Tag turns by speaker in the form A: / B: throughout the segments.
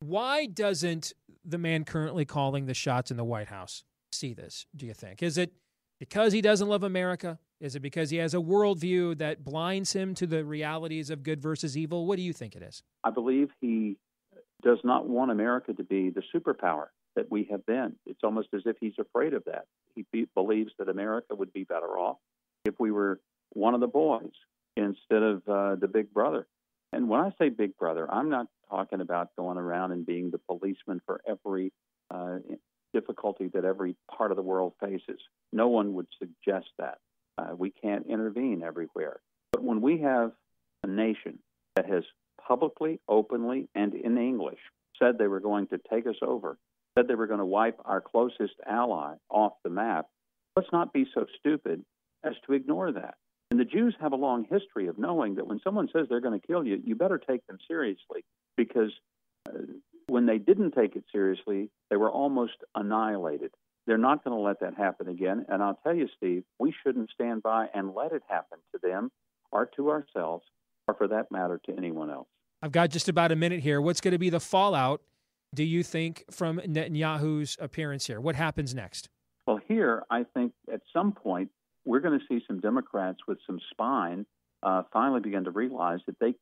A: Why doesn't the man currently calling the shots in the White House see this, do you think? Is it because he doesn't love America? Is it because he has a worldview that blinds him to the realities of good versus evil? What do you think it is?
B: I believe he does not want America to be the superpower that we have been. It's almost as if he's afraid of that. He believes that America would be better off if we were one of the boys instead of the big brother. And when I say big brother, I'm not talking about going around and being the policeman for every difficulty that every part of the world faces. No one would suggest that. We can't intervene everywhere. But when we have a nation that has publicly, openly, and in English said they were going to take us over, said they were going to wipe our closest ally off the map, let's not be so stupid as to ignore that. And the Jews have a long history of knowing that when someone says they're going to kill you, you better take them seriously, because when they didn't take it seriously, they were almost annihilated. They're not going to let that happen again. And I'll tell you, Steve, we shouldn't stand by and let it happen to them or to ourselves, or for that matter, to anyone else.
A: I've got just about a minute here. What's going to be the fallout, do you think, from Netanyahu's appearance here? What happens next?
B: Well, here, I think at some point, we're going to see some Democrats with some spine finally begin to realize that they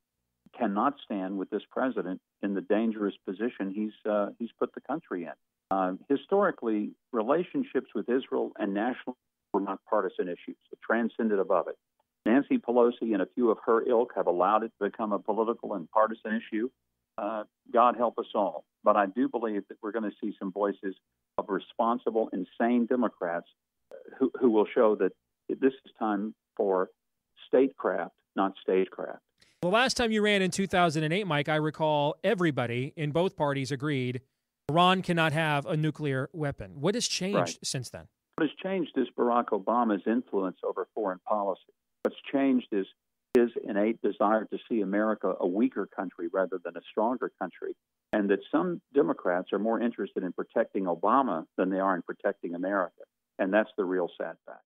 B: cannot stand with this president in the dangerous position he's put the country in. Historically, relationships with Israel and national were not partisan issues. It transcended above it. Nancy Pelosi and a few of her ilk have allowed it to become a political and partisan issue. God help us all. But I do believe that we're going to see some voices of responsible and sane Democrats who will show that this is time for statecraft, not stagecraft.
A: The last time you ran in 2008, Mike, I recall everybody in both parties agreed Iran cannot have a nuclear weapon. What has changed since then?
B: What has changed is Barack Obama's influence over foreign policy. What's changed is his innate desire to see America a weaker country rather than a stronger country, and that some Democrats are more interested in protecting Obama than they are in protecting America. And that's the real sad fact.